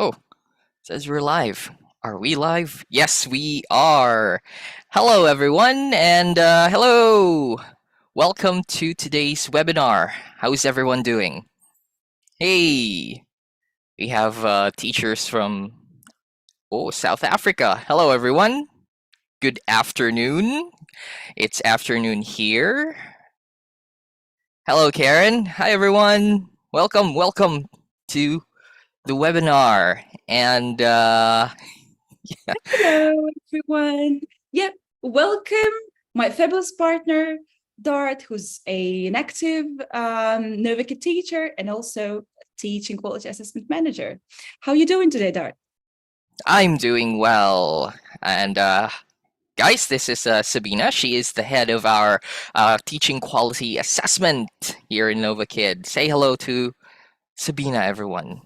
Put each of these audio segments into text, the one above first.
Oh, says we're live. Are we live? Yes, we are. Hello, everyone, and hello. Welcome to today's webinar. How's everyone doing? Hey, we have teachers from South Africa. Hello, everyone. Good afternoon. It's afternoon here. Hello, Karen. Hi, everyone. Welcome to the webinar. And Hello, everyone. Yep, welcome, my fabulous partner, Dart, who's an active Novakid teacher and also teaching quality assessment manager. How are you doing today, Dart? I'm doing well. And guys, this is Sabina. She is the head of our teaching quality assessment here in Novakid. Say hello to Sabina, everyone.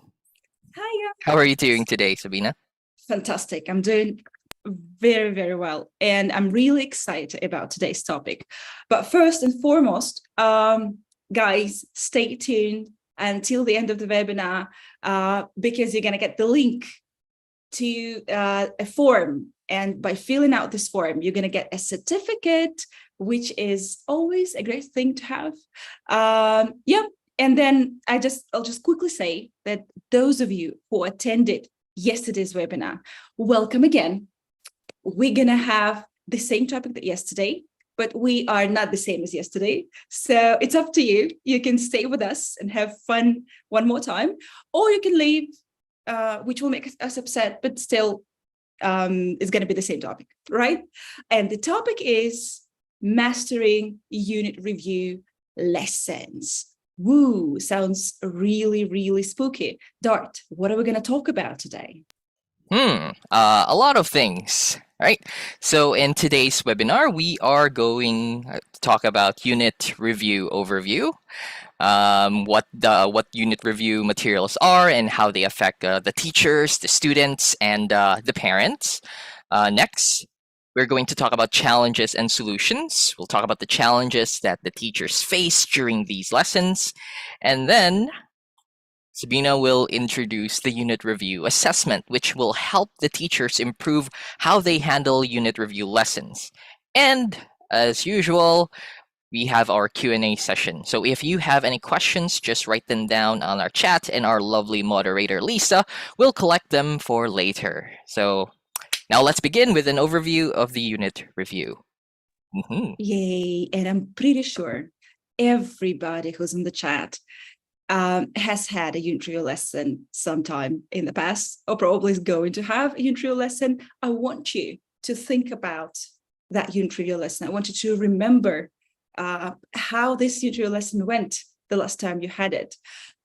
Hiya. How are you doing today, Sabina? Fantastic. I'm doing very, very well. And I'm really excited about today's topic. But first and foremost, guys, stay tuned until the end of the webinar because you're going to get the link to a form. And by filling out this form, you're going to get a certificate, which is always a great thing to have. Yeah. And then I'll just quickly say that those of you who attended yesterday's webinar, welcome again. We're going to have the same topic that yesterday, but we are not the same as yesterday. So it's up to you. You can stay with us and have fun one more time, or you can leave, which will make us upset, but still it's going to be the same topic, right? And the topic is mastering unit review lessons. Woo, sounds really, really spooky. Dart, what are we going to talk about today? A lot of things, right? So in today's webinar, we are going to talk about unit review overview, what unit review materials are and how they affect the teachers, the students, and the parents. Next, we're going to talk about challenges and solutions. We'll talk about the challenges that the teachers face during these lessons. And then Sabina will introduce the unit review assessment, which will help the teachers improve how they handle unit review lessons. And as usual, we have our Q&A session. So if you have any questions, just write them down on our chat and our lovely moderator, Lisa, will collect them for later. So now let's begin with an overview of the unit review. Yay, and I'm pretty sure everybody who's in the chat has had a unit review lesson sometime in the past, or probably is going to have a unit review lesson. I want you to think about that unit review lesson. I want you to remember how this unit review lesson went the last time you had it,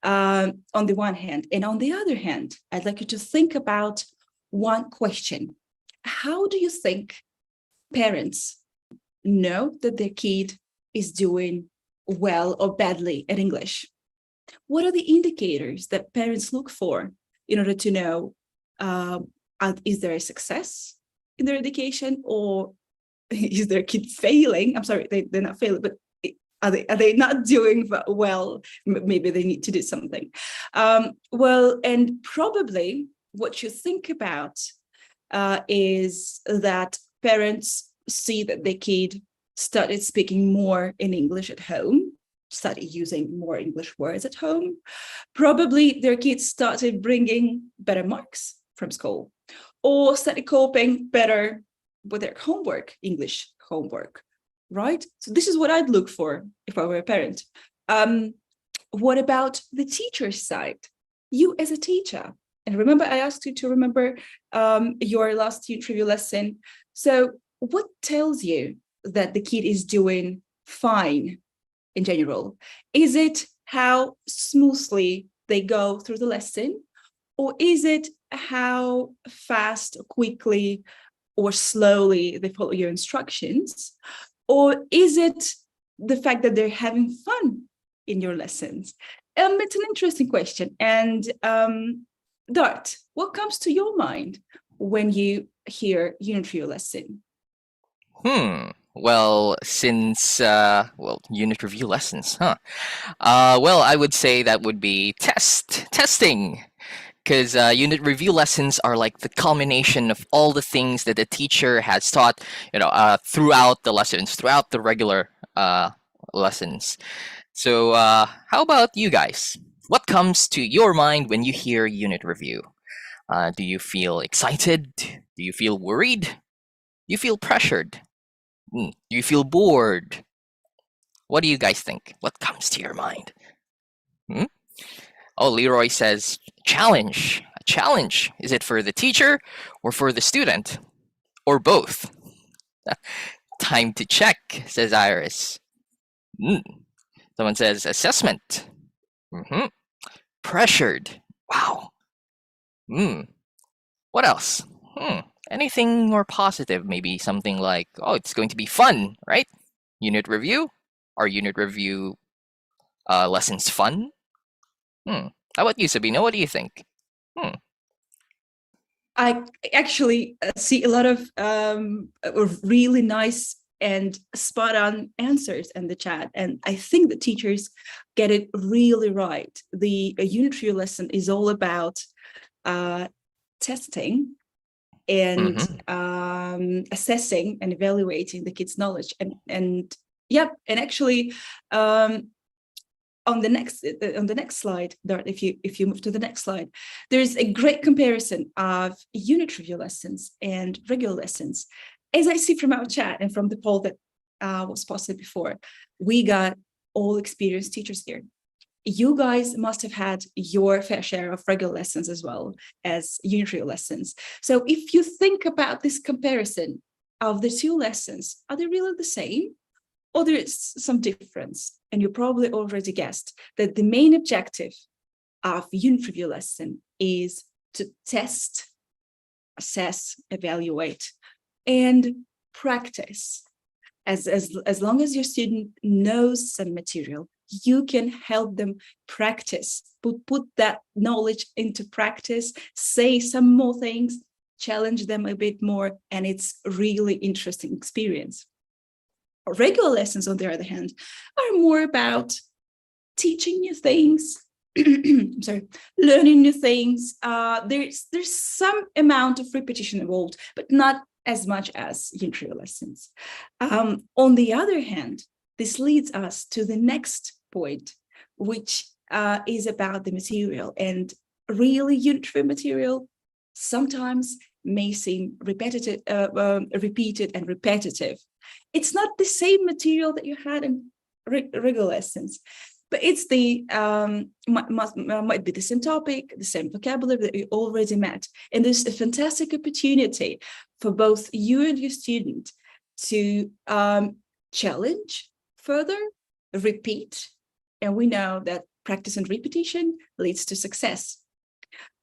on the one hand. And on the other hand, I'd like you to think about one question. How do you think parents know that their kid is doing well or badly at English? What are the indicators that parents look for in order to know, is there a success in their education, or is their kid failing? I'm sorry, they're not failing, but are they not doing well? Maybe they need to do something. Well, and probably what you think about is that parents see that their kid started speaking more in English at home, started using more English words at home. Probably their kids started bringing better marks from school, or started coping better with their homework, English homework, right? So this is what I'd look for if I were a parent. What about the teacher's side? You as a teacher, and remember I asked you to remember your last unit review lesson. So what tells you that the kid is doing fine in general? Is it how smoothly they go through the lesson? Or is it how fast, quickly, or slowly they follow your instructions? Or is it the fact that they're having fun in your lessons? It's an interesting question. And Dart, what comes to your mind when you hear unit review lesson? Well, since unit review lessons, huh? Well, I would say that would be testing. Because unit review lessons are like the culmination of all the things that the teacher has taught, throughout the lessons, throughout the regular lessons. So, how about you guys? What comes to your mind when you hear unit review? Do you feel excited? Do you feel worried? Do you feel pressured? Do you feel bored? What do you guys think? What comes to your mind? Hmm? Oh, Leroy says challenge. A challenge. Is it for the teacher or for the student? Or both? Time to check, says Iris. Hmm. Someone says assessment. Hmm. Pressured. Wow. Hmm. What else? Hmm. Anything more positive? Maybe something like, oh, it's going to be fun, right? Unit review? Are unit review lessons fun? Hmm. How about you, Sabina? What do you think? Hmm. I actually see a lot of really nice and spot on answers in the chat. And I think the teachers get it really right. The unit review lesson is all about testing and assessing and evaluating the kids' knowledge. And actually, on the next slide, Dart, if you move to the next slide, there's a great comparison of unit review lessons and regular lessons. As I see from our chat and from the poll that was posted before, we got all experienced teachers here. You guys must have had your fair share of regular lessons as well as unit review lessons. So if you think about this comparison of the two lessons, are they really the same? Or there is some difference? And you probably already guessed that the main objective of unit review lesson is to test, assess, evaluate, and practice. As long as your student knows some material, you can help them practice, put that knowledge into practice, say some more things, challenge them a bit more, and it's really interesting experience. Regular lessons, on the other hand, are more about teaching new things, I'm sorry, learning new things. There's some amount of repetition involved, but not as much as unit review lessons. On the other hand, this leads us to the next point, which is about the material. And really, unit review material sometimes may seem repeated and repetitive. It's not the same material that you had in regular lessons, but it's the might be the same topic, the same vocabulary that you already met. And there's a fantastic opportunity for both you and your student to challenge further, repeat. And we know that practice and repetition leads to success.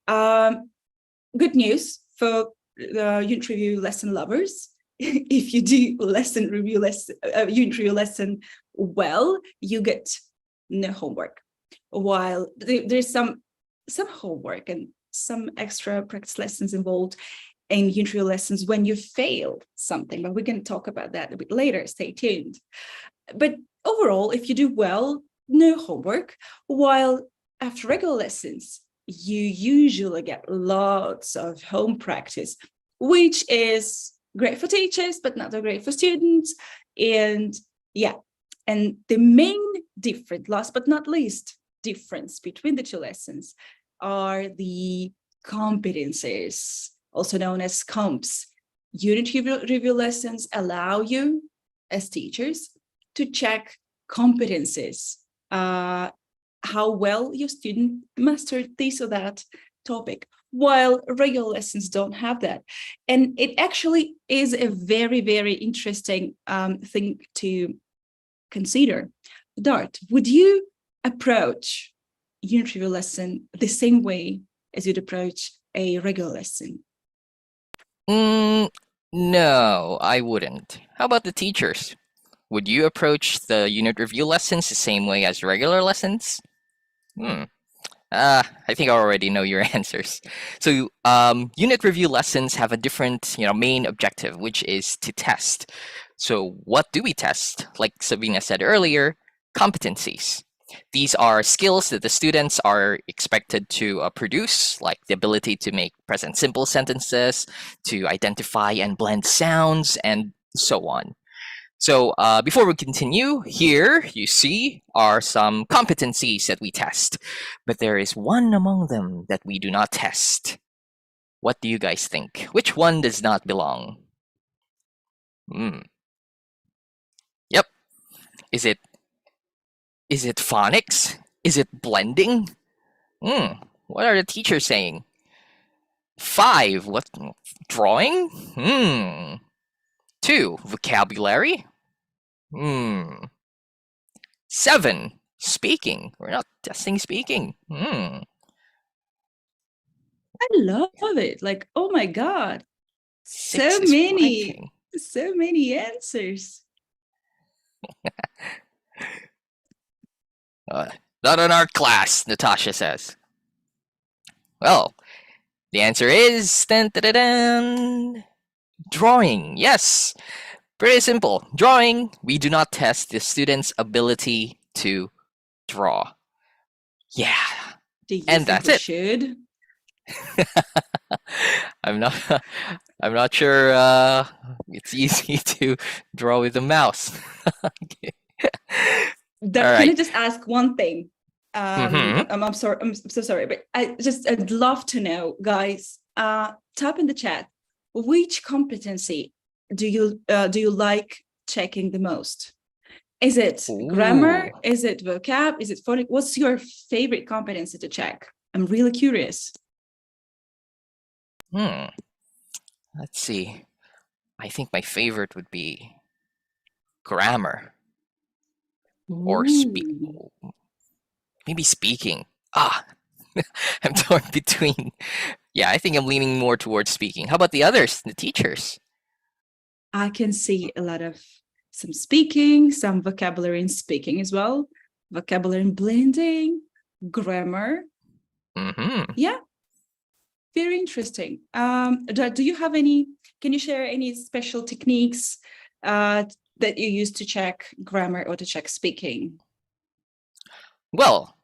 Good news for the unit review lesson lovers. If you do unit review lesson well, you get no homework. While there's some homework and some extra practice lessons involved in unit review lessons when you fail something, but we're going to talk about that a bit later. Stay tuned. But overall, if you do well, no homework. While after regular lessons, you usually get lots of home practice, which is great for teachers, but not so great for students. And the main difference, last but not least, difference between the two lessons are the competencies, also known as comps. Unit review lessons allow you as teachers to check competencies, how well your student mastered this or that topic, while regular lessons don't have that. And it actually is a very, very interesting thing to consider. Dart, would you approach unit review lesson the same way as you'd approach a regular lesson? No, I wouldn't. How about the teachers? Would you approach the unit review lessons the same way as regular lessons? I think I already know your answers. So, unit review lessons have a different, main objective, which is to test. So, what do we test? Like Sabina said earlier, competencies. These are skills that the students are expected to produce, like the ability to make present simple sentences, to identify and blend sounds, and so on. So before we continue, here you see are some competencies that we test, but there is one among them that we do not test. What do you guys think? Which one does not belong? Yep. Is it phonics? Is it blending? What are the teachers saying? 5. What? Drawing? 2. Vocabulary? 7. Speaking. We're not testing speaking. I love it. Like, oh my God. 6 So is many, blending. so many answers. Not in our class, Natasha says. Well, the answer is dun, dun, dun, dun, drawing. Yes, pretty simple. Drawing, we do not test the student's ability to draw. Yeah, Do you and think that's we it. should? I'm not. I'm not sure. It's easy to draw with a mouse. Okay. All Can I right. just ask one thing? I'm sorry. I'm so sorry, but I'd love to know, guys. Type in the chat. Which competency do you like checking the most? Is it grammar? Ooh. Is it vocab? Is it phonics? What's your favorite competency to check? I'm really curious. Let's see. I think my favorite would be grammar or Ooh. maybe speaking. I'm torn between. Yeah, I think I'm leaning more towards speaking. How about the others, the teachers? I can see a lot of some speaking, some vocabulary in speaking as well, vocabulary in blending, grammar. Yeah, very interesting. Do you have any? Can you share any special techniques that you use to check grammar or to check speaking? Well,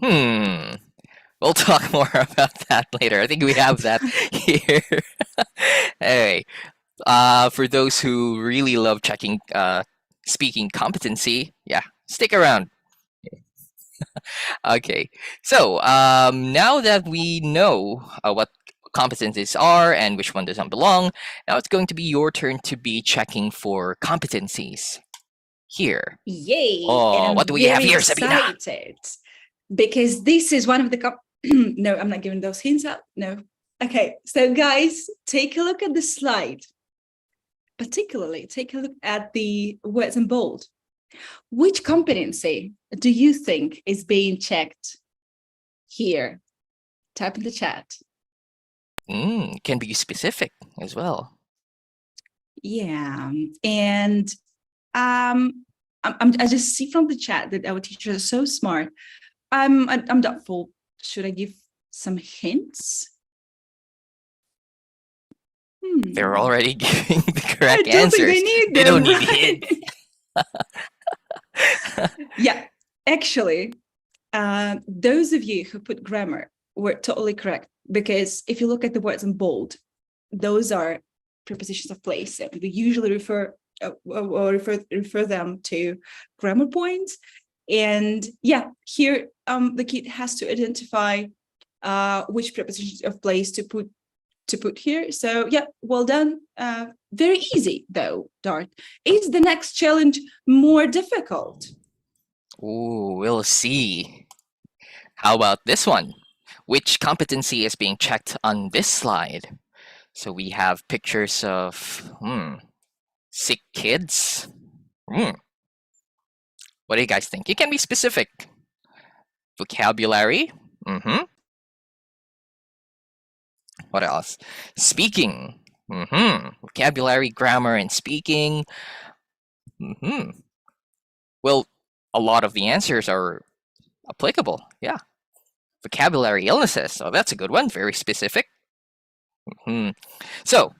we'll talk more about that later. I think we have that here. Hey, for those who really love checking speaking competency, yeah, stick around. Okay, so now that we know what competencies are and which one doesn't belong, now it's going to be your turn to be checking for competencies. Here. Yay! And Oh, I'm what do we have very here, Sabina? excited because this is one of the no, I'm not giving those hints out. No. Okay, so guys, take a look at the slide. Particularly, take a look at the words in bold. Which competency do you think is being checked here? Type in the chat. Can be specific as well. Yeah, and I just see from the chat that our teachers are so smart. I'm doubtful. Should I give some hints? They're already giving the correct I don't answers. think they need them. They don't need hints. Yeah, actually, those of you who put grammar were totally correct, because if you look at the words in bold, those are prepositions of place. And we usually refer them to grammar points. And yeah, here the kid has to identify which prepositions of place to put here. So yeah, well done. Very easy though, Dart. Is the next challenge more difficult? Ooh, we'll see. How about this one? Which competency is being checked on this slide? So we have pictures of sick kids. What do you guys think? You can be specific. Vocabulary. What else? Speaking. Vocabulary, grammar, and speaking. Well, a lot of the answers are applicable. Yeah. Vocabulary illnesses. Oh, that's a good one. Very specific. So,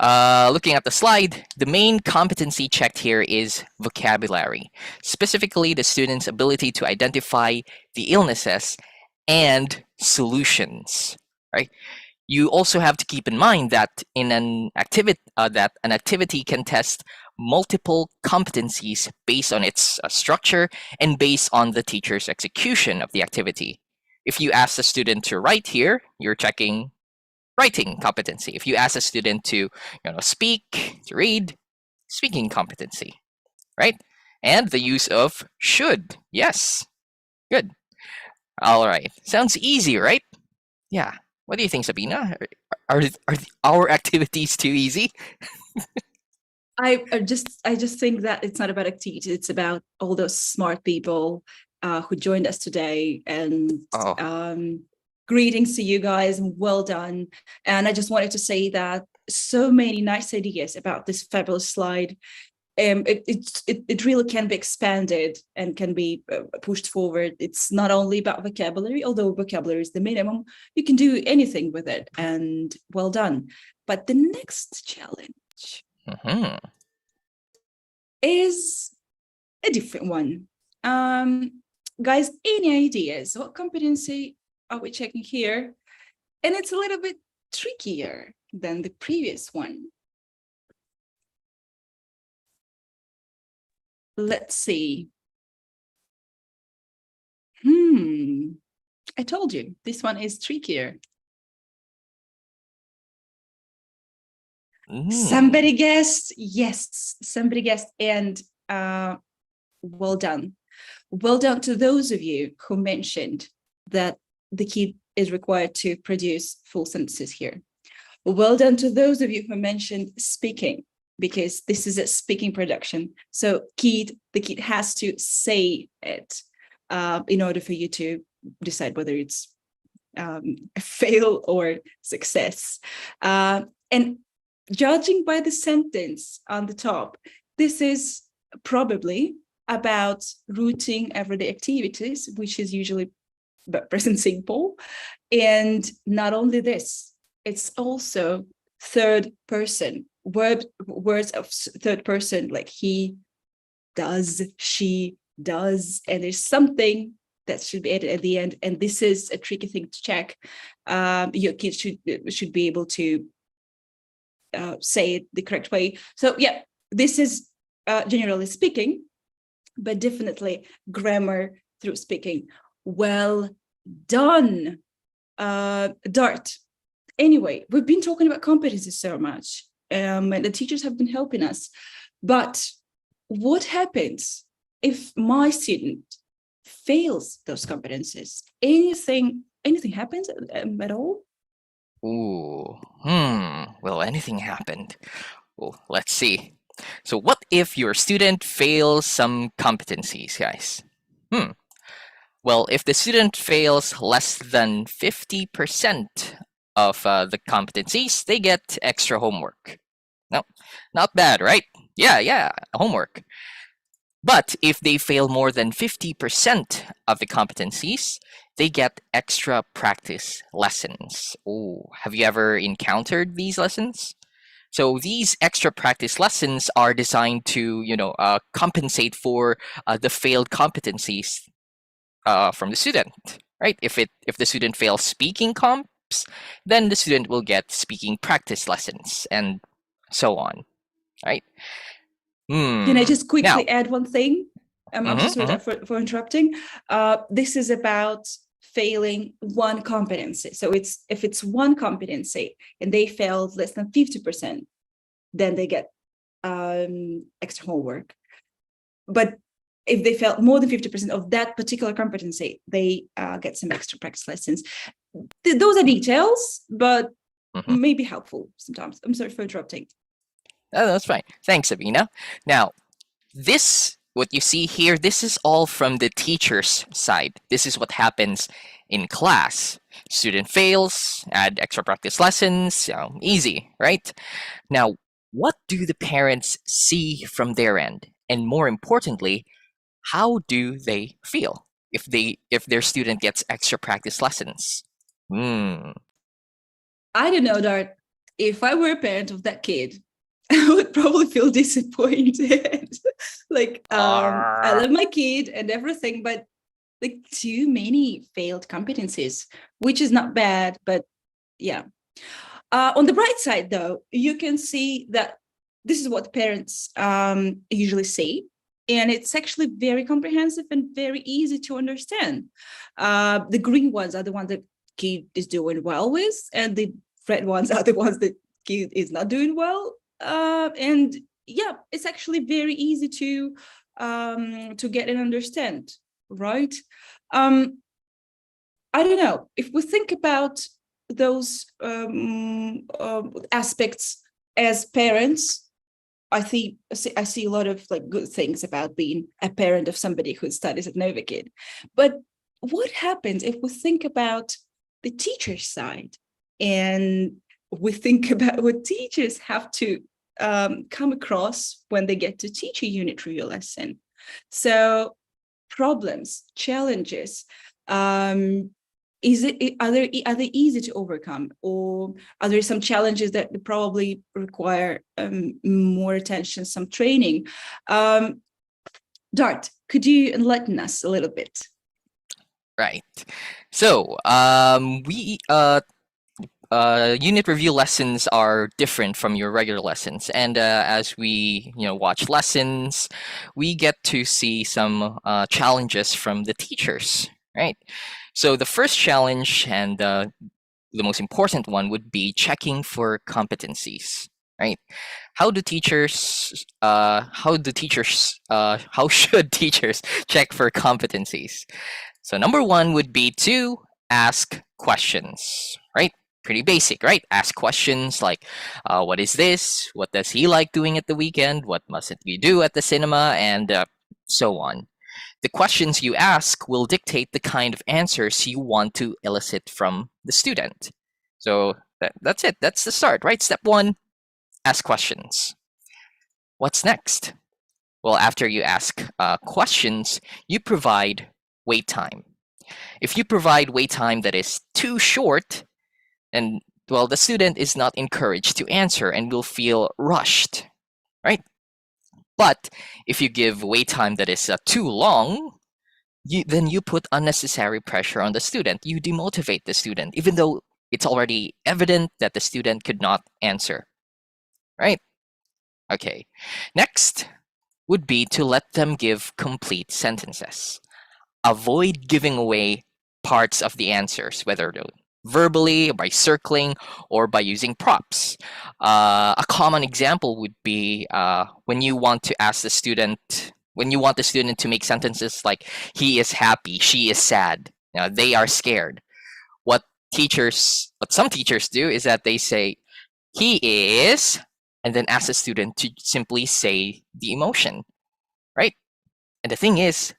Looking at the slide, the main competency checked here is vocabulary, specifically the student's ability to identify the illnesses and solutions. Right? You also have to keep in mind that in an activity can test multiple competencies based on its structure and based on the teacher's execution of the activity. If you ask the student to write here, you're checking writing competency. If you ask a student to speak, to read, speaking competency, right? And the use of should. Yes. Good. All right. Sounds easy, right? Yeah. What do you think, Sabina? Are our activities too easy? I just think that it's not about activity. It's about all those smart people who joined us today. And Oh. Greetings to you guys, and well done. And I just wanted to say that so many nice ideas about this fabulous slide. It really can be expanded and can be pushed forward. It's not only about vocabulary, although vocabulary is the minimum. You can do anything with it, and well done. But the next challenge is a different one. Guys, any ideas? What competency are we checking here? And it's a little bit trickier than the previous one. Let's see. I told you, this one is trickier. Somebody guessed? Yes, somebody guessed, and well done. Well done to those of you who mentioned that the kid is required to produce full sentences here. Well done to those of you who mentioned speaking, because this is a speaking production. So the kid has to say it in order for you to decide whether it's a fail or success. And judging by the sentence on the top, this is probably about routine everyday activities, which is usually present simple. And not only this, it's also third person, words of third person, like he does, she does, and there's something that should be added at the end. And this is a tricky thing to check. Your kids should be able to say it the correct way. So yeah, this is generally speaking, but definitely grammar through speaking. Well done, Dart. Anyway, we've been talking about competencies so much, and the teachers have been helping us. But what happens if my student fails those competencies? Anything happens at all? Ooh. Well, anything happened. Well, let's see. So what if your student fails some competencies, guys? Well, if the student fails less than 50% of the competencies, they get extra homework. No, not bad, right? Yeah, homework. But if they fail more than 50% of the competencies, they get extra practice lessons. Oh, have you ever encountered these lessons? So these extra practice lessons are designed to, compensate for the failed competencies from the student, right? If the student fails speaking comps, then the student will get speaking practice lessons and so on, right? Can I just quickly Now, add one thing? I'm so sorry for interrupting. This is about failing one competency. So if it's one competency and they failed less than 50%, then they get extra homework. But if they failed more than 50% of that particular competency, they get some extra practice lessons. Those are details, but may be helpful sometimes. I'm sorry for interrupting. Oh, that's fine. Thanks, Sabina. Now, what you see here, this is all from the teacher's side. This is what happens in class. Student fails, add extra practice lessons, easy, right? Now, what do the parents see from their end? And more importantly, how do they feel if their student gets extra practice lessons? I don't know, Dart. if I were a parent of that kid, I would probably feel disappointed. Like, I love my kid and everything, but like too many failed competencies, which is not bad, but yeah. On the bright side, though, you can see that this is what parents usually say, and it's actually very comprehensive and very easy to understand. The green ones are the ones that kid is doing well with, and the red ones are the ones that kid is not doing well. And yeah, it's actually very easy to get and understand, right? I don't know, if we think about those aspects as parents, I see a lot of like good things about being a parent of somebody who studies at Novakid. But what happens if we think about the teacher side, and we think about what teachers have to come across when they get to teach a unit review lesson? So problems, challenges, are they easy to overcome, or are there some challenges that probably require more attention, some training? Dart, could you enlighten us a little bit? Right. So we unit review lessons are different from your regular lessons, and as we watch lessons, we get to see some challenges from the teachers, right? So the first challenge, and the most important one, would be checking for competencies, right? How should teachers check for competencies? So number one would be to ask questions, right? Pretty basic, right? Ask questions like, what is this? What does he like doing at the weekend? What mustn't we do at the cinema? And so on. The questions you ask will dictate the kind of answers you want to elicit from the student. So that's it. That's the start, right? Step one, ask questions. What's next? Well, after you ask questions, you provide wait time. If you provide wait time that is too short, and well, the student is not encouraged to answer and will feel rushed, right? But if you give wait time that is too long, then you put unnecessary pressure on the student. You demotivate the student, even though it's already evident that the student could not answer, right? Okay. Next would be to let them give complete sentences. Avoid giving away parts of the answers, whether verbally, by circling, or by using props. A common example would be when you want the student to make sentences like, he is happy, she is sad, they are scared. What some teachers do is that they say, he is, and then ask the student to simply say the emotion, right? And the thing is,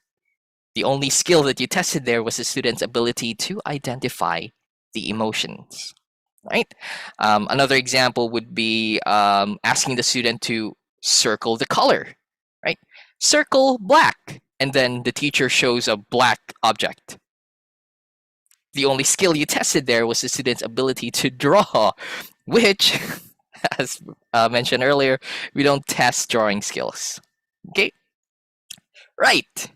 the only skill that you tested there was the student's ability to identify the emotions, right? Another example would be asking the student to circle the color, right? Circle black, and then the teacher shows a black object. The only skill you tested there was the student's ability to draw, which, as mentioned earlier, we don't test drawing skills. Okay, right.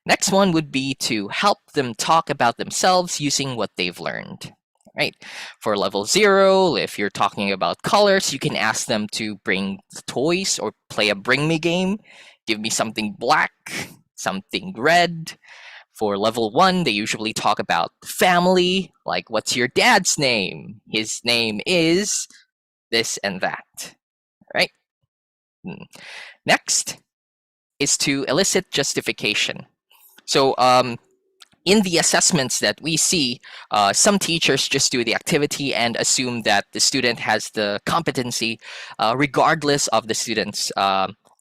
Next one would be to help them talk about themselves using what they've learned, right? For level 0, if you're talking about colors, you can ask them to bring toys or play a bring me game. Give me something black, something red. For level 1, they usually talk about family, like, what's your dad's name? His name is this and that, right? Next is to elicit justification. So in the assessments that we see, some teachers just do the activity and assume that the student has the competency, regardless of the student's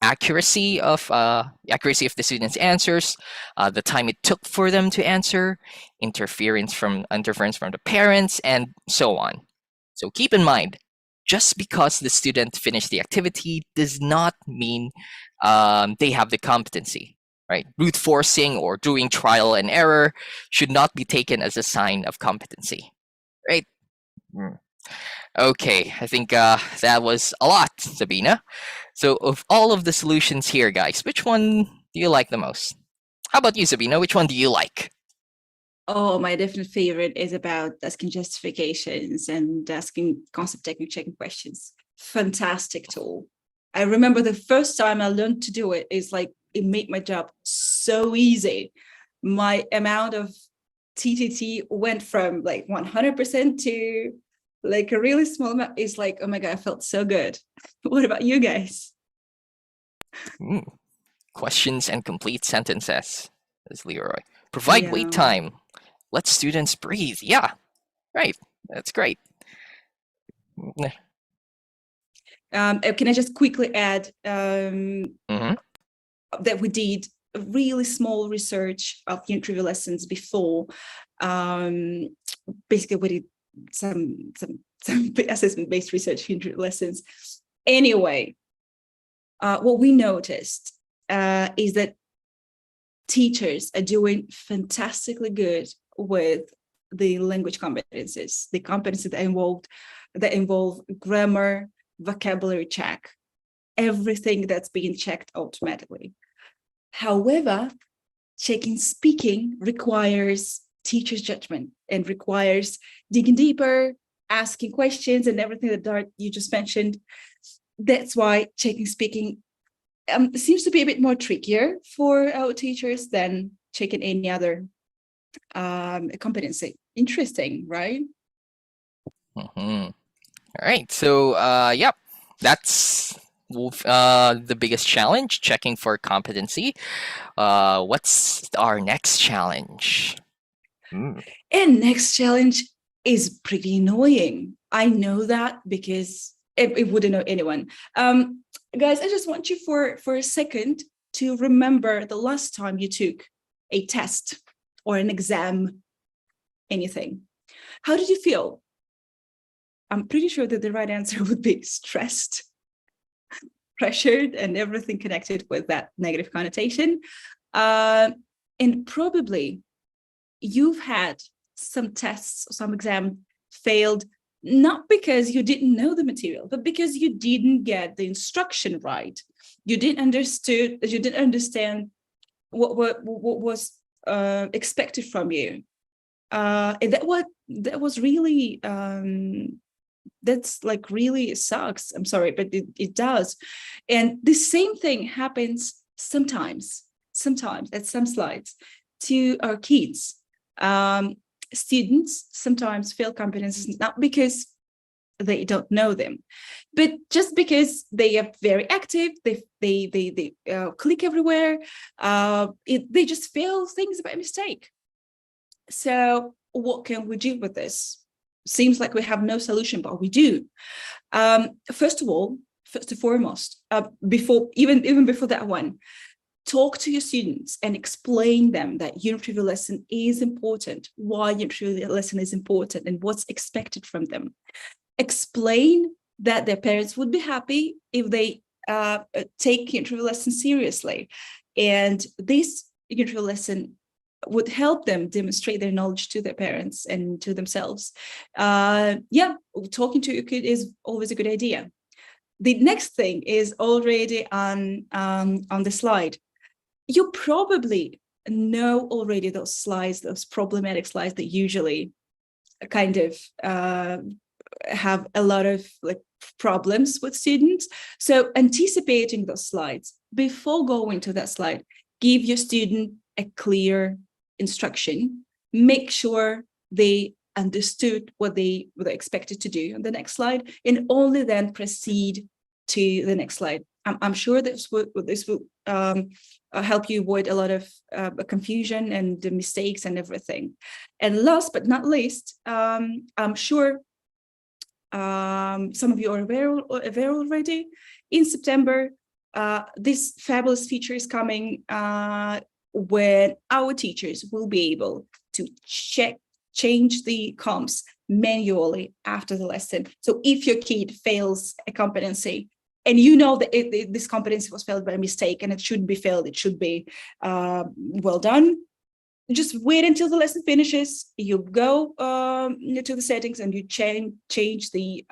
accuracy of the student's answers, the time it took for them to answer, interference from the parents, and so on. So keep in mind, just because the student finished the activity does not mean they have the competency. Right? Brute forcing or doing trial and error should not be taken as a sign of competency. Right? Okay, I think that was a lot, Sabina. So, of all of the solutions here, guys, which one do you like the most? How about you, Sabina? Which one do you like? Oh, my definite favorite is about asking justifications and asking concept technique checking questions. Fantastic tool. I remember the first time I learned to do it is like it made my job so easy. My amount of TTT went from like 100% to like a really small amount. It's like, oh my God, I felt so good. What about you guys? Mm, questions and complete sentences, says Leroy. Provide wait Yeah. time. Let students breathe. Yeah, right. That's great. Can I just quickly add Mm-hmm. that we did a really small research of unit review lessons before. Basically, we did some assessment-based research for unit review lessons. Anyway, what we noticed is that teachers are doing fantastically good with the language competencies, the competencies that involve grammar, vocabulary check, everything that's being checked automatically. However, checking speaking requires teacher's judgment and requires digging deeper, asking questions, and everything that Dart you just mentioned. That's why checking speaking seems to be a bit more trickier for our teachers than checking any other competency. Interesting, right? Mm-hmm. All right. So, yep, that's the biggest challenge, checking for competency. What's our next challenge? Mm. And next challenge is pretty annoying. I know that because it wouldn't know anyone. Guys, I just want you for a second to remember the last time you took a test or an exam, anything. How did you feel? I'm pretty sure that the right answer would be stressed, pressured, and everything connected with that negative connotation. And probably you've had some tests, some exam failed, not because you didn't know the material, but because you didn't get the instruction right. You didn't understand what was expected from you. And that was really that's like really sucks. I'm sorry, but it does. And the same thing happens sometimes at some slides to our kids. Students sometimes fail competencies not because they don't know them, but just because they are very active, they click everywhere. They just fail things by mistake. So what can we do with this? Seems like we have no solution, but we do. First and foremost, even before that one, talk to your students and explain them that unit review lesson is important, why unit review lesson is important, and what's expected from them. Explain that their parents would be happy if they take unit review lesson seriously, and this unit review lesson would help them demonstrate their knowledge to their parents and to themselves. Talking to your kid is always a good idea. The next thing is already on the slide. You probably know already those slides, those problematic slides that usually kind of have a lot of like problems with students. So anticipating those slides before going to that slide, give your student a clear instruction, make sure they understood what they were expected to do on the next slide, and only then proceed to the next slide. I'm sure this will help you avoid a lot of confusion and the mistakes and everything. And last but not least, I'm sure some of you are aware already. In September, this fabulous feature is coming when our teachers will be able to change the comps manually after the lesson. So if your kid fails a competency, and you know that this competency was failed by mistake and it shouldn't be failed, it should be well done, just wait until the lesson finishes. You go to the settings and you change the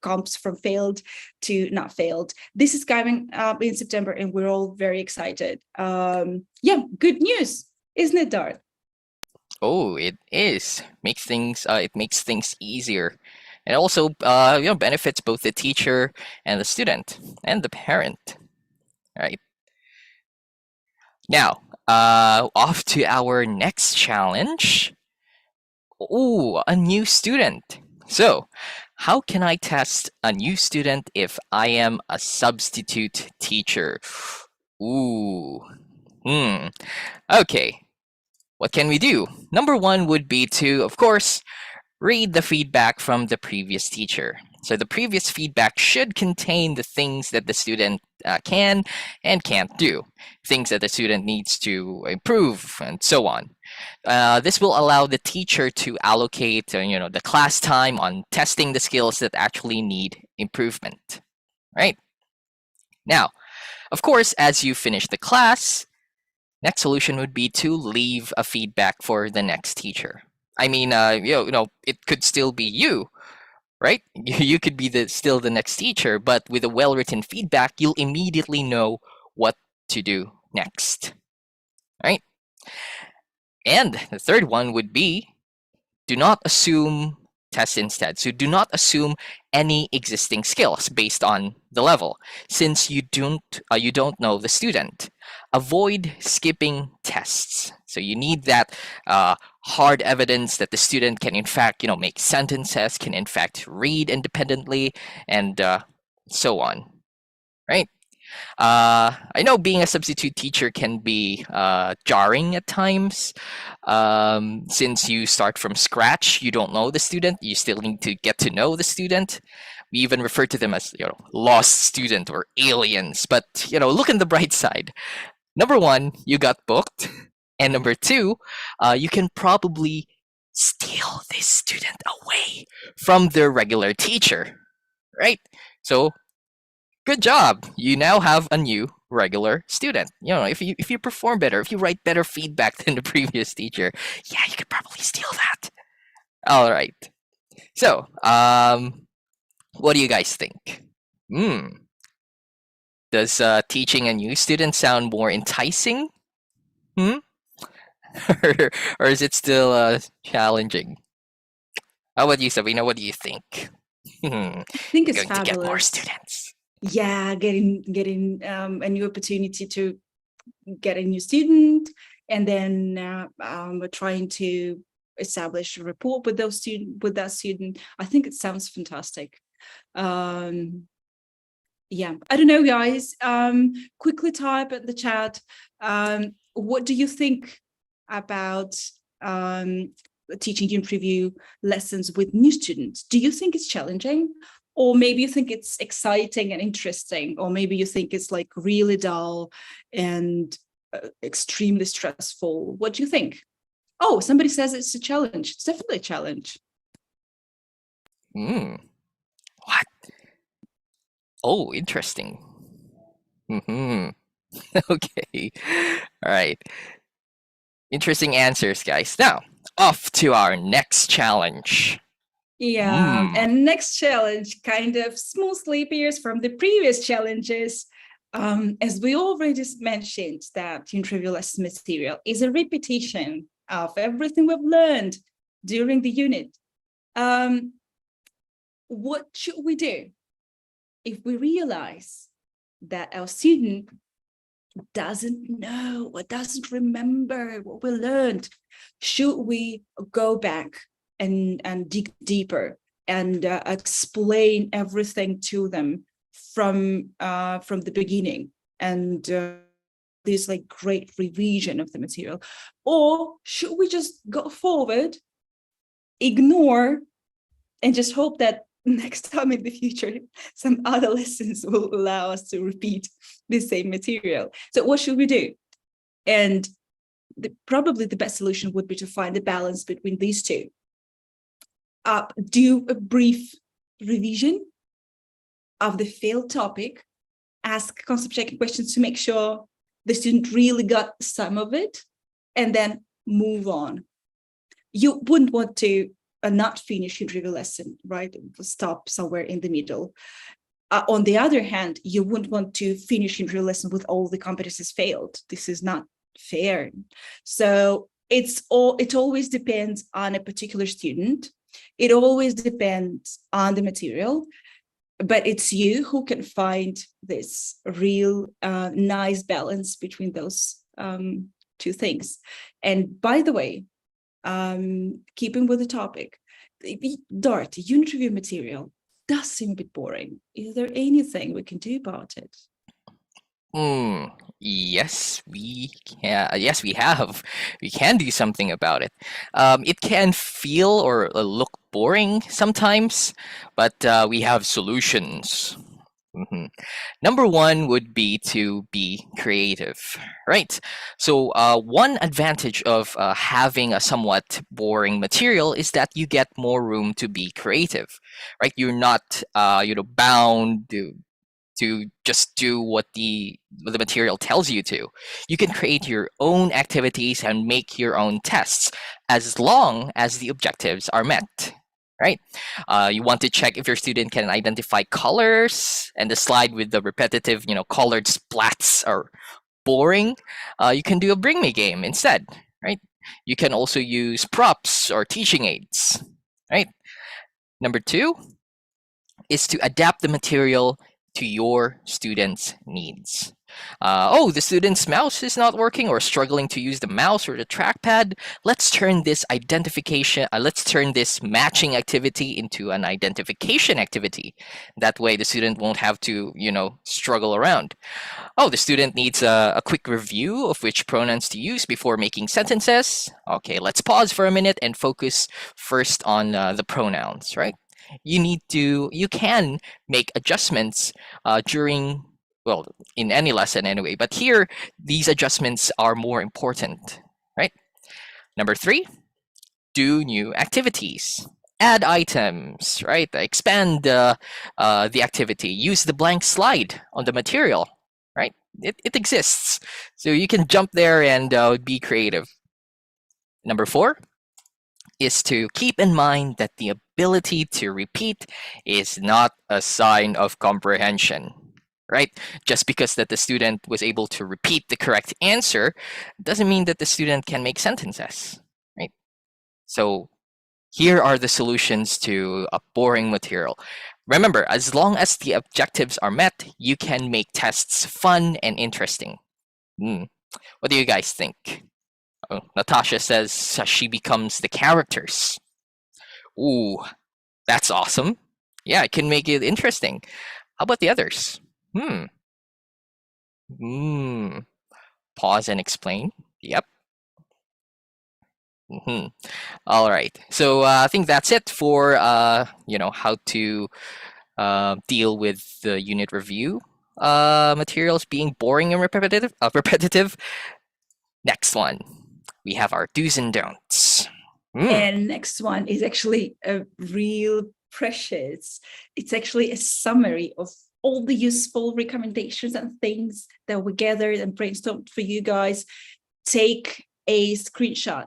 comps from failed to not failed. This is coming up in September, and we're all very excited. Yeah, good news, isn't it, Darth? Oh, it is. It makes things easier. And also, benefits both the teacher and the student and the parent. Right. Now, off to our next challenge. Ooh, a new student. So, how can I test a new student if I am a substitute teacher? Ooh. Hmm. Okay. What can we do? Number one would be to, of course, read the feedback from the previous teacher. So the previous feedback should contain the things that the student can and can't do, things that the student needs to improve, and so on. This will allow the teacher to allocate, the class time on testing the skills that actually need improvement. Right? Now, of course, as you finish the class, next solution would be to leave a feedback for the next teacher. I mean, it could still be you, right? You could be still the next teacher, but with a well-written feedback, you'll immediately know what to do next, right? And the third one would be, do not assume, test instead. So do not assume any existing skills based on the level, since you don't know the student. Avoid skipping tests. So you need that hard evidence that the student can in fact make sentences, can in fact read independently, and so on, right? I know being a substitute teacher can be jarring at times. Since you start from scratch, you don't know the student. You still need to get to know the student. We even refer to them as lost student or aliens. But look on the bright side. Number one, you got booked, and number two, you can probably steal this student away from their regular teacher, right? So good job. You now have a new regular student. If you perform better, if you write better feedback than the previous teacher, yeah, you could probably steal that. All right. So, what do you guys think? Does teaching a new student sound more enticing? Hmm? or is it still challenging? How about you, Sabina? What do you think? I think You're it's going to get more fabulous. students. Yeah, getting a new opportunity to get a new student, and then we're trying to establish a rapport with that student. I think it sounds fantastic. Yeah, I don't know, guys. Quickly type at the chat. What do you think about teaching and preview lessons with new students? Do you think it's challenging? Or maybe you think it's exciting and interesting, or maybe you think it's like really dull and extremely stressful. What do you think? Oh, somebody says it's a challenge. It's definitely a challenge. What? Oh, interesting. Okay. All right. Interesting answers, guys. Now, off to our next challenge. Yeah, and next challenge kind of smoothly appears from the previous challenges. As we already mentioned, that interview lesson material is a repetition of everything we've learned during the unit. What should we do if we realize that our student doesn't know or doesn't remember what we learned? Should we go back and dig deeper and explain everything to them from the beginning and this like great revision of the material? Or should we just go forward, ignore, and just hope that next time in the future, some other lessons will allow us to repeat the same material? So what should we do? And probably the best solution would be to find a balance between these two. Do a brief revision of the failed topic, ask concept checking questions to make sure the student really got some of it, and then move on. You wouldn't want to not finish your review lesson, right? Stop somewhere in the middle. On the other hand, you wouldn't want to finish your review lesson with all the competencies failed. This is not fair. So it always depends on a particular student. It always depends on the material, but it's you who can find this real nice balance between those two things. And by the way, keeping with the topic, Dart, unit review material does seem a bit boring. Is there anything we can do about it? Yes, we can. Yes, we have. We can do something about it. It can feel or look boring sometimes, but we have solutions. Number one would be to be creative, right? So one advantage of having a somewhat boring material is that you get more room to be creative, right? You're not, bound to just do what the material tells you to. You can create your own activities and make your own tests as long as the objectives are met, right? You want to check if your student can identify colors, and the slide with the repetitive, colored splats are boring. You can do a bring me game instead, right? You can also use props or teaching aids, right? Number two is to adapt the material to your students' needs. The student's mouse is not working or struggling to use the mouse or the trackpad. Let's turn this matching activity into an identification activity. That way the student won't have to, struggle around. The student needs a quick review of which pronouns to use before making sentences. Okay, let's pause for a minute and focus first on the pronouns, right? You can make adjustments during, well, in any lesson anyway, but here these adjustments are more important, right? Number three, do new activities. Add items, right? Expand the activity. Use the blank slide on the material, right? It exists. So you can jump there and be creative. Number four is to keep in mind that the ability to repeat is not a sign of comprehension, right? Just because that the student was able to repeat the correct answer doesn't mean that the student can make sentences, right? So here are the solutions to a boring material. Remember, as long as the objectives are met, you can make tests fun and interesting. What do you guys think? Oh, Natasha says she becomes the characters. Ooh, that's awesome. Yeah, it can make it interesting. How about the others? Hmm. Pause and explain. Yep. All right. So I think that's it for how to deal with the unit review materials being boring and repetitive. Next one, we have our do's and don'ts. And next one is actually a real precious. It's actually a summary of all the useful recommendations and things that we gathered and brainstormed for you guys. Take a screenshot,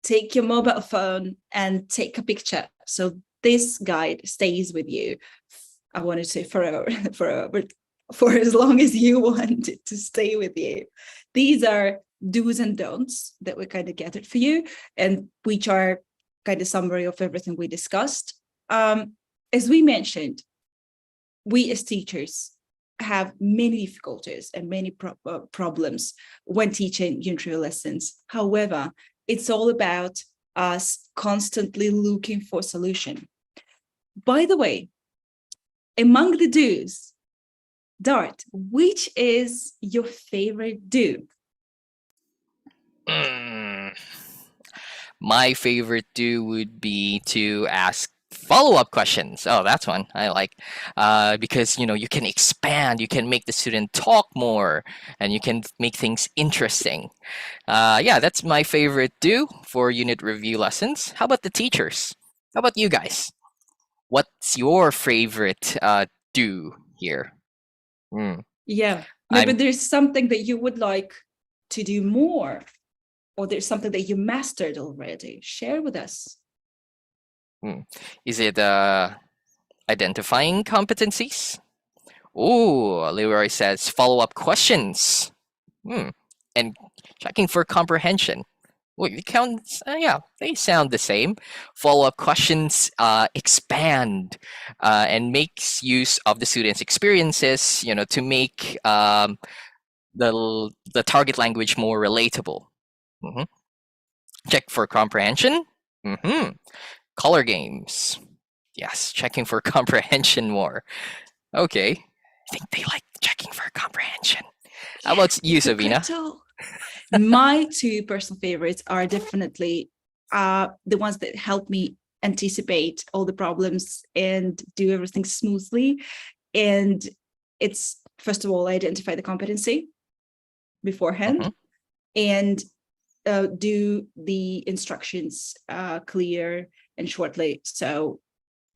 take your mobile phone and take a picture. So this guide stays with you. I want to say forever, for as long as you want it to stay with you. These are do's and don'ts that we kind of gathered for you, and which are kind of summary of everything we discussed. As we mentioned, we as teachers have many difficulties and many problems when teaching unit review lessons. However, it's all about us constantly looking for solution. By the way, among the do's, Dart, which is your favorite do? My favorite do would be to ask follow-up questions. Oh, that's one I like, because you can expand, you can make the student talk more, and you can make things interesting. Yeah, that's my favorite do for unit review lessons. How about the teachers? How about you guys? What's your favorite do here? Yeah, maybe there's something that you would like to do more. or there's something that you mastered already? Share with us. Is it identifying competencies? Oh, Leroy says follow-up questions. And checking for comprehension. Well, it counts. Yeah, they sound the same. Follow-up questions expand and makes use of the students' experiences, to make the target language more relatable. Check for comprehension. Color games. Yes, checking for comprehension more. Okay, I think they like checking for comprehension. How about you, Sabina? My two personal favorites are definitely the ones that help me anticipate all the problems and do everything smoothly. And it's, first of all, identify the competency beforehand and do the instructions clear and shortly. So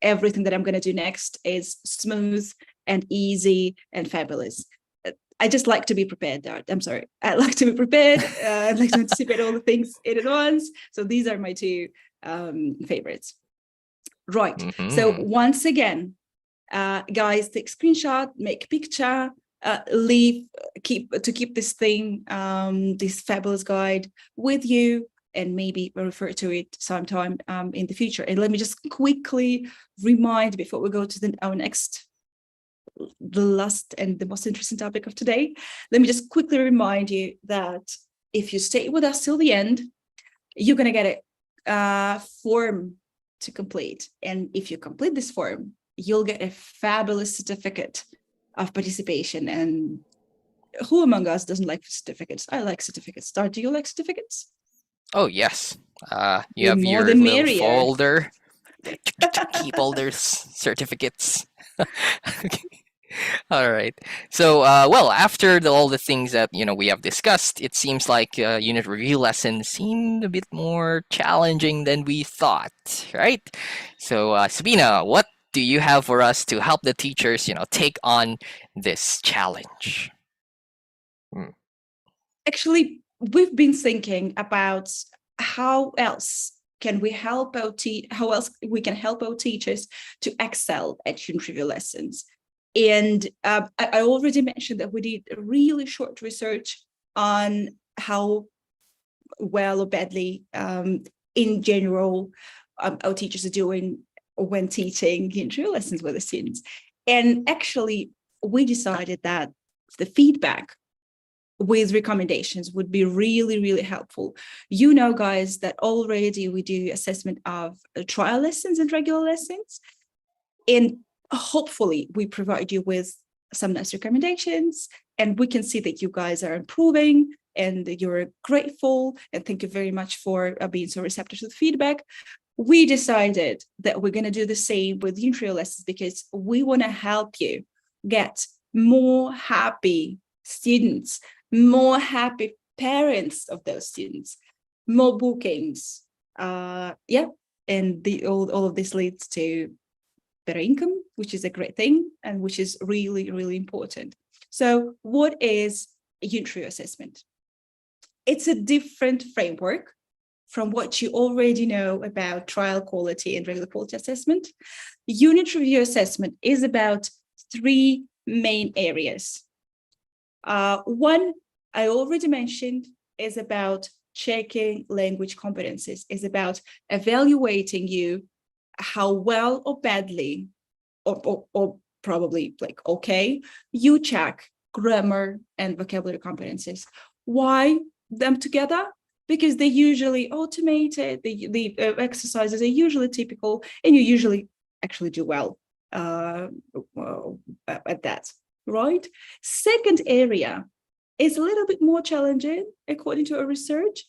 everything that I'm going to do next is smooth and easy and fabulous. I just like to be prepared, Dart. I'm sorry. I like to be prepared. I like to anticipate all the things in advance. So these are my two favorites. Right. So once again, guys, take screenshot, make picture, keep this thing, this fabulous guide with you, and maybe refer to it sometime in the future. And let me just quickly remind before we go to our next, the last and the most interesting topic of today. Let me just quickly remind you that if you stay with us till the end, you're going to get a form to complete. And if you complete this form, you'll get a fabulous certificate of participation. And who among us doesn't like certificates? I like certificates. Dart, do you like certificates? Oh, yes. You The have more your the little merrier. folder to keep all their certificates. All right. So, well, after all the things that we have discussed, it seems like unit review lessons seemed a bit more challenging than we thought, right? So, Sabina, what do you have for us to help the teachers, take on this challenge? Actually, we've been thinking about how else can we help how else we can help our teachers to excel at unit review lessons. And I already mentioned that we did a really short research on how well or badly, in general, our teachers are doing when teaching unit review lessons with the students. And actually, we decided that the feedback with recommendations would be really, really helpful. You know, guys, that already we do assessment of trial lessons and regular lessons. And hopefully we provide you with some nice recommendations, and we can see that you guys are improving and that you're grateful. And thank you very much for being so receptive to the feedback. We decided that we're going to do the same with unit review lessons because we want to help you get more happy students, more happy parents of those students, more bookings. And all of this leads to better income, which is a great thing and which is really, really important. So what is a unit review assessment? It's a different framework from what you already know about trial quality and regular quality assessment. Unit review assessment is about three main areas. One, I already mentioned, is about checking language competencies, is about evaluating you how well or badly, or probably like okay, you check grammar and vocabulary competencies. Why them together? Because they're usually automated, the exercises are usually typical, and you usually actually do well at that, right? Second area is a little bit more challenging, according to our research,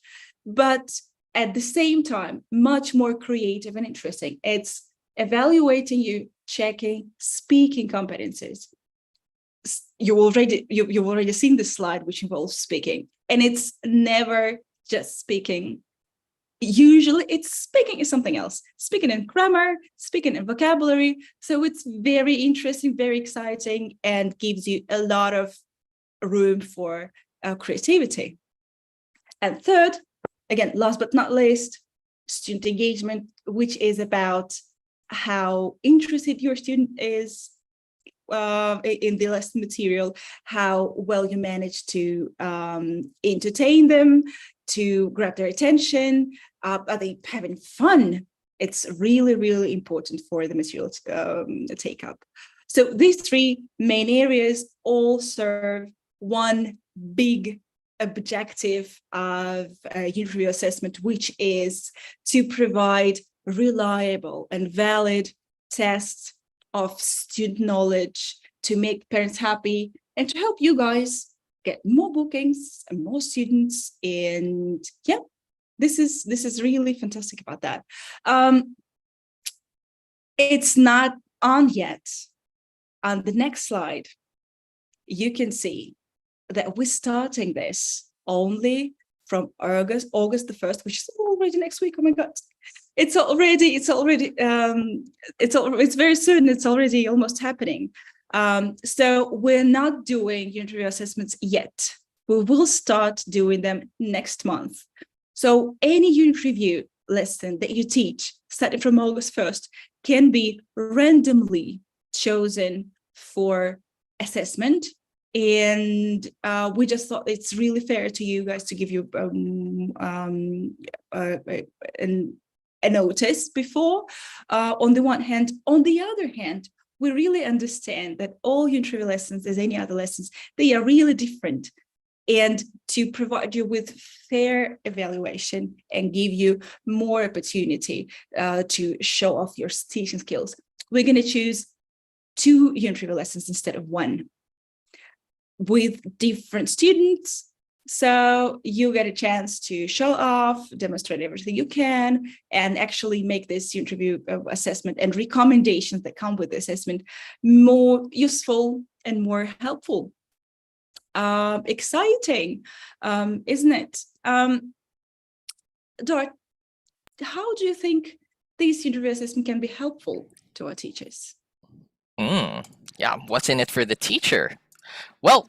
but at the same time, much more creative and interesting. It's evaluating you, checking speaking competencies. You've already seen this slide, which involves speaking, and it's never just speaking. Usually it's speaking is something else, speaking in grammar, speaking in vocabulary. So it's very interesting, very exciting, and gives you a lot of room for creativity. And third, again, last but not least, student engagement, which is about how interested your student is in the lesson material, how well you manage to entertain them, to grab their attention. Are they having fun? It's really, really important for the material to take up. So these three main areas all serve one big objective of unit review assessment, which is to provide reliable and valid tests of student knowledge, to make parents happy, and to help you guys get more bookings and more students. And yeah, this is really fantastic about that. It's not on yet. On the next slide, you can see that we're starting this only from August the 1st, which is already next week. Oh my God. It's very soon. It's already almost happening. So we're not doing unit review assessments yet. We will start doing them next month. So any unit review lesson that you teach starting from August 1st can be randomly chosen for assessment. And we just thought it's really fair to you guys to give you a notice before, on the one hand. On the other hand, we really understand that all unit review lessons, as any other lessons, they are really different. And to provide you with fair evaluation and give you more opportunity to show off your teaching skills, we're going to choose 2 unit review lessons instead of 1, with different students. So you get a chance to show off, demonstrate everything you can, and actually make this unit review assessment and recommendations that come with the assessment more useful and more helpful. Exciting, isn't it? Dort, how do you think this unit review assessment can be helpful to our teachers? Yeah, what's in it for the teacher? Well,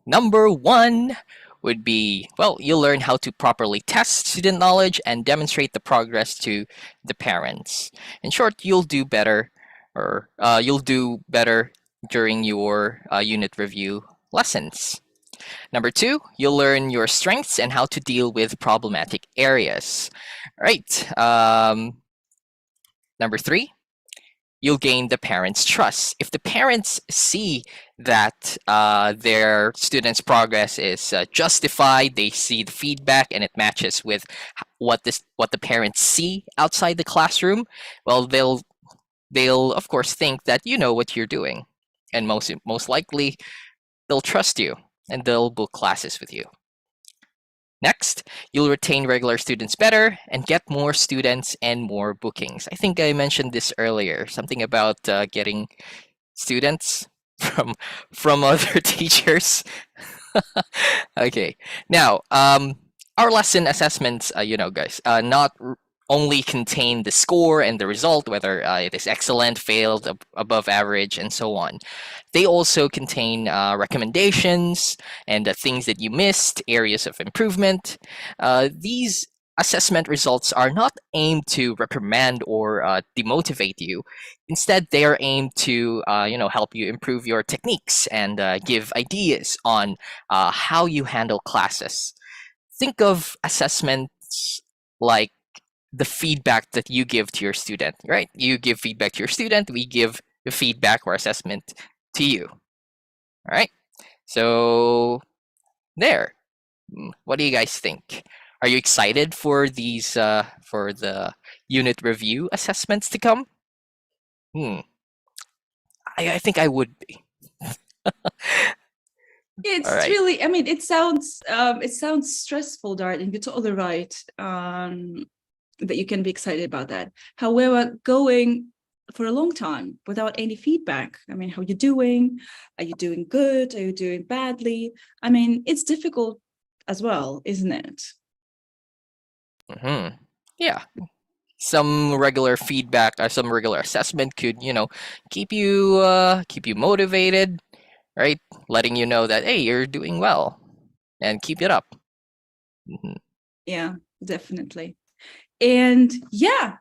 number 1 would be, well, you'll learn how to properly test student knowledge and demonstrate the progress to the parents. In short, you'll do better, or you'll do better during your unit review lessons. Number 2, you'll learn your strengths and how to deal with problematic areas. All right. Number 3, you'll gain the parents' trust. If the parents see that their students' progress is justified, they see the feedback and it matches with what the parents see outside the classroom, well, they'll of course think that you know what you're doing, and most likely they'll trust you and they'll book classes with you. Next, you'll retain regular students better and get more students and more bookings. I think I mentioned this earlier, something about getting students from other teachers. Okay, now our lesson assessments, guys, not only contain the score and the result, whether it is excellent, failed, above average, and so on. They also contain recommendations and things that you missed, areas of improvement. These assessment results are not aimed to reprimand or demotivate you. Instead, they are aimed to help you improve your techniques and give ideas on how you handle classes. Think of assessments like the feedback that you give to your student, right? You give feedback to your student, we give the feedback or assessment to you. All right. So there. What do you guys think? Are you excited for these for the unit review assessments to come? I think I would be. It's All right. really, I mean, it sounds stressful, Dart, and you're totally right. That you can be excited about that. However, going for a long time without any feedback, I mean, how are you doing? Are you doing good? Are you doing badly? I mean, it's difficult as well, isn't it? Yeah. Some regular feedback or some regular assessment could, keep you motivated, right? Letting you know that, hey, you're doing well and keep it up. Yeah. definitely. And yeah,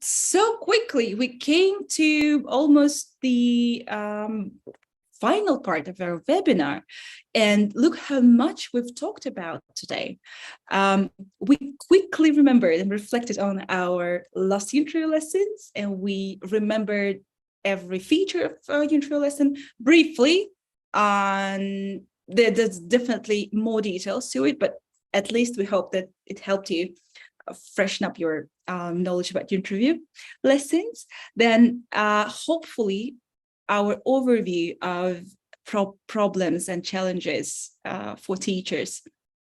so quickly we came to almost the final part of our webinar, and look how much we've talked about today. We quickly remembered and reflected on our last intro lessons, and we remembered every feature of our intro lesson briefly. There's definitely more details to it, but at least we hope that it helped you freshen up your knowledge about your interview lessons. Then hopefully our overview of problems and challenges for teachers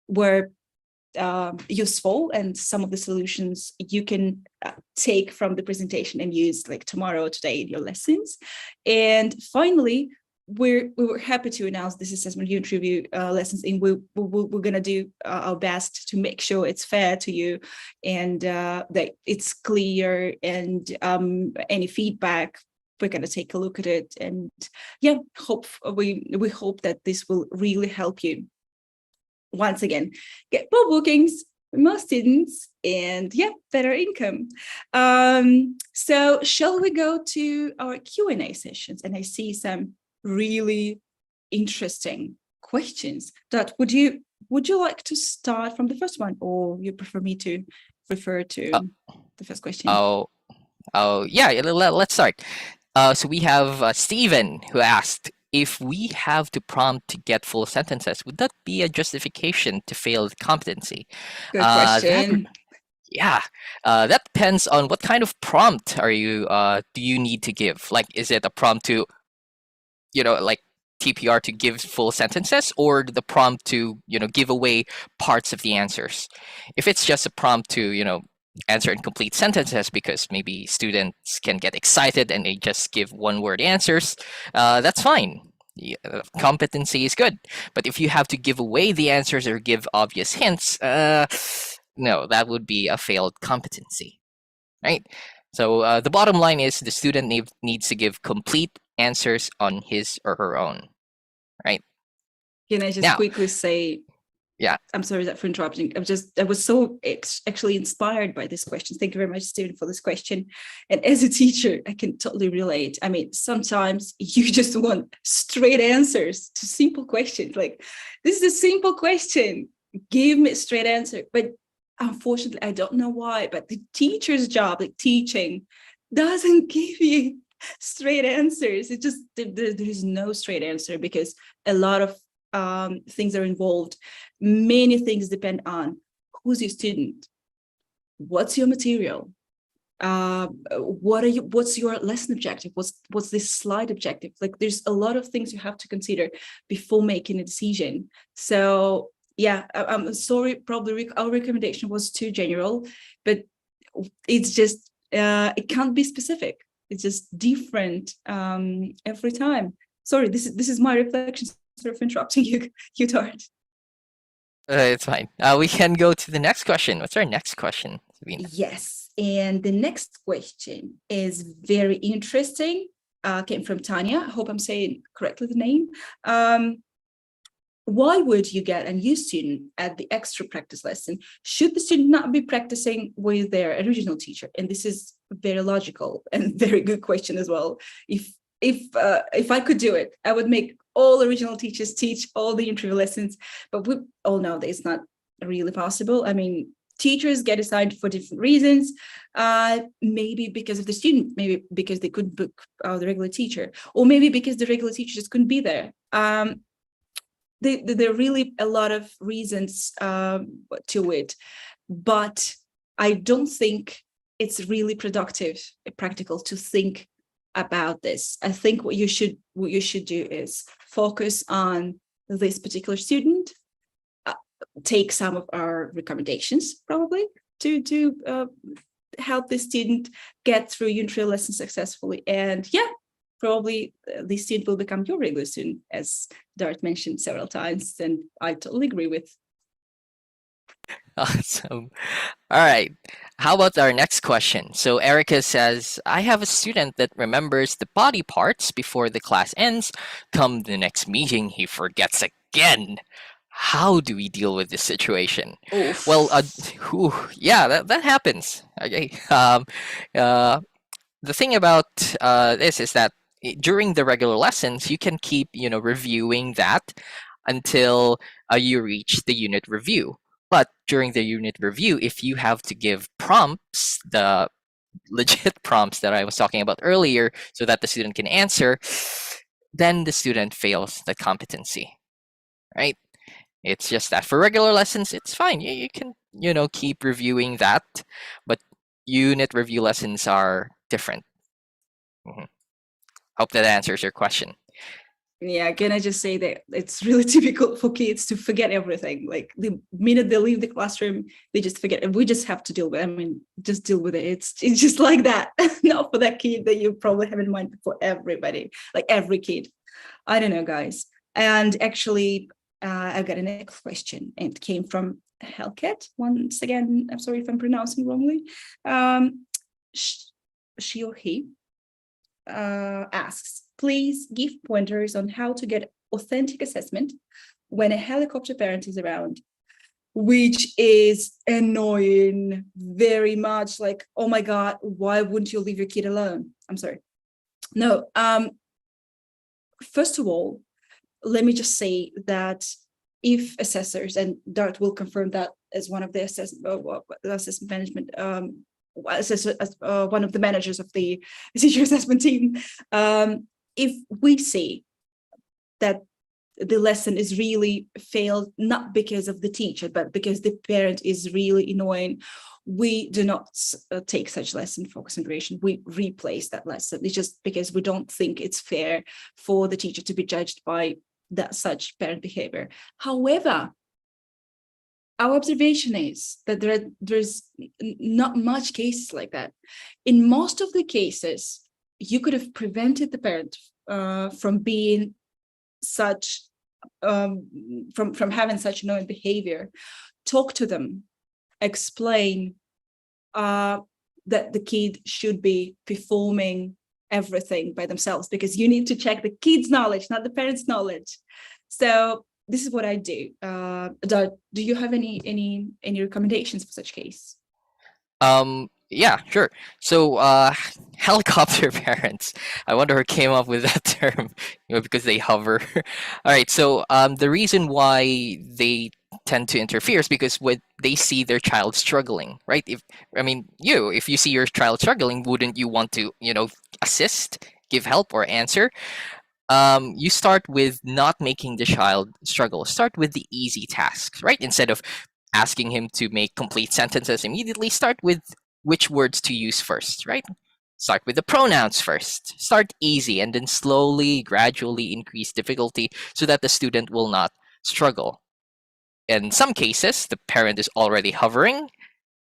were useful, and some of the solutions you can take from the presentation and use like tomorrow, today in your lessons. And finally, we were happy to announce this assessment interview lessons, and we're going to do our best to make sure it's fair to you, and that it's clear, and any feedback, we're going to take a look at it. And yeah, we hope that this will really help you once again get more bookings, more students, and yeah, better income. So shall we go to our Q&A sessions? And I see some really interesting questions. That would you like to start from the first one, or you prefer me to refer to the first question? Yeah, let's start. So we have Stephen, who asked, if we have to prompt to get full sentences, would that be a justification to fail the competency? Good question. That depends on what kind of prompt are you do you need to give. Like, is it a prompt to, like TPR to give full sentences, or the prompt to, give away parts of the answers? If it's just a prompt to, answer in complete sentences because maybe students can get excited and they just give one word answers, that's fine. Competency is good. But if you have to give away the answers or give obvious hints, no, that would be a failed competency, right? So the bottom line is the student needs to give complete answers on his or her own, right? Can I just quickly say, yeah, I'm sorry for interrupting. I was so actually inspired by this question. Thank you very much, Stephen, for this question. And as a teacher, I can totally relate. I mean, sometimes you just want straight answers to simple questions. Like, this is a simple question, give me a straight answer. But unfortunately, I don't know why, but the teacher's job, like teaching, doesn't give you straight answers. It just, there is no straight answer, because a lot of things are involved. Many things depend on who's your student, what's your material, what's your lesson objective, what's this slide objective. Like, there's a lot of things you have to consider before making a decision. So yeah, I'm sorry, probably our recommendation was too general, but it's just it can't be specific. It's just different every time. Sorry, this is my reflection. Sorry for interrupting you, Tart. It's fine. We can go to the next question. What's our next question, Sabina? Yes, and the next question is very interesting. Came from Tanya. I hope I'm saying correctly the name. Why would you get a new student at the extra practice lesson? Should the student not be practicing with their original teacher? And this is very logical and very good question as well. If I could do it, I would make all original teachers teach all the interview lessons, but we all know that it's not really possible. I mean, teachers get assigned for different reasons, maybe because of the student, maybe because they couldn't book the regular teacher, or maybe because the regular teacher just couldn't be there. There are really a lot of reasons to it, but I don't think it's really productive, practical to think about this. I think what you should do is focus on this particular student, take some of our recommendations probably to help the student get through intro lesson successfully, and yeah, probably the student will become your regular student, as Dart mentioned several times, and I totally agree with. Awesome. All right. How about our next question? So Erica says, I have a student that remembers the body parts before the class ends. Come the next meeting, he forgets again. how do we deal with this situation? Oof. Well, yeah, that happens. Okay. Uh, the thing about this is that during the regular lessons, you can keep, reviewing that until you reach the unit review. But during the unit review, if you have to give prompts, the legit prompts that I was talking about earlier, so that the student can answer, then the student fails the competency, right? It's just that for regular lessons, it's fine. You can, keep reviewing that, but unit review lessons are different. Mhm. Hope that answers your question. Yeah, can I just say that it's really difficult for kids to forget everything. Like the minute they leave the classroom, they just forget. And we just have to deal with it. I mean, just deal with it. It's just like that. Not for that kid that you probably have in mind, but for everybody, like every kid. I don't know, guys. And actually, I've got a next question, and it came from Hellcat. Once again, I'm sorry if I'm pronouncing wrongly. She or he asks, please give pointers on how to get authentic assessment when a helicopter parent is around, which is annoying very much. Like, oh my God, why wouldn't you leave your kid alone? I'm sorry. No, first of all, let me just say that if assessors, and Dart will confirm that as one of the assessment management, one of the managers of the teacher assessment team, if we see that the lesson is really failed, not because of the teacher, but because the parent is really annoying, we do not take such lesson for consideration. We replace that lesson. It's just because we don't think it's fair for the teacher to be judged by that such parent behavior. However, our observation is that there's not much cases like that. In most of the cases, you could have prevented the parent from being such, from having such annoying behavior. Talk to them, explain that the kid should be performing everything by themselves, because you need to check the kid's knowledge, not the parents' knowledge. So this is what I do. Do you have any recommendations for such case? Yeah, sure. So, helicopter parents. I wonder who came up with that term, because they hover. All right. So, the reason why they tend to interfere is because when they see their child struggling, right? If you see your child struggling, wouldn't you want to, assist, give help, or answer? You start with not making the child struggle. Start with the easy tasks, right? Instead of asking him to make complete sentences immediately, start with which words to use first, right? Start with the pronouns first. Start easy and then slowly, gradually increase difficulty so that the student will not struggle. In some cases, the parent is already hovering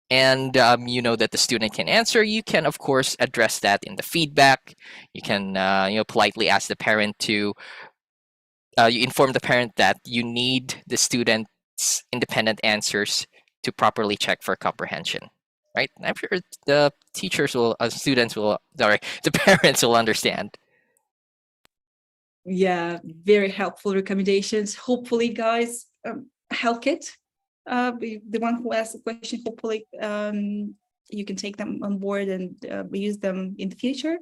and you know that the student can answer. You can, of course, address that in the feedback. You can politely ask the parent to you inform the parent that you need the student's independent answers to properly check for comprehension, right? I'm sure the teachers will students will sorry the parents will understand. Yeah, very helpful recommendations. Hopefully, guys, Helkit, the one who asked the question, hopefully you can take them on board and use them in the future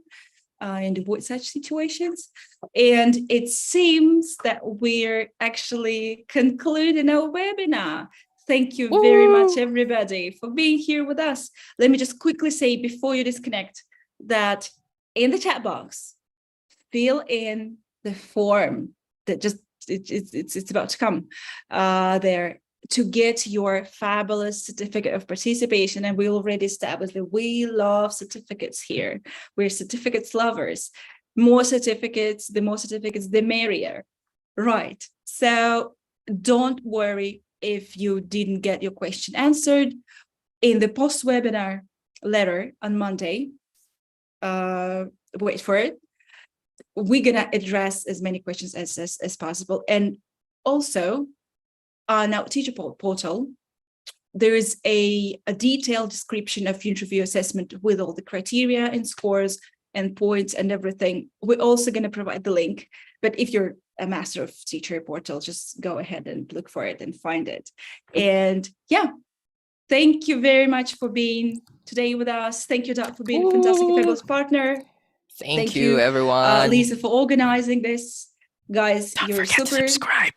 and avoid such situations. And it seems that we're actually concluding our webinar. Thank you very much, Woo! everybody, for being here with us. Let me just quickly say before you disconnect that in the chat box, fill in the form that just it's about to come there to get your fabulous certificate of participation. And we already established that we love certificates here. We're certificates lovers. More certificates, the merrier, right? So don't worry if you didn't get your question answered. In the post-webinar letter on Monday, wait for it, we're gonna address as many questions as possible. And also on our teacher portal, there is a detailed description of interview assessment with all the criteria and scores and points and everything. We're also going to provide the link, but if you're a Master of Teacher portal. Just go ahead and look for it and find it. And yeah, thank you very much for being today with us. Thank you, Doug, for being a fantastic and fabulous partner. Thank you, everyone. Lisa, for organizing this. Guys, Don't you're forget super. to subscribe.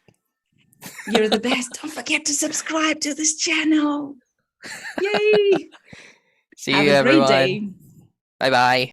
You're the best. Don't forget to subscribe to this channel. Yay! See Have you, a great everyone. day. Bye-bye.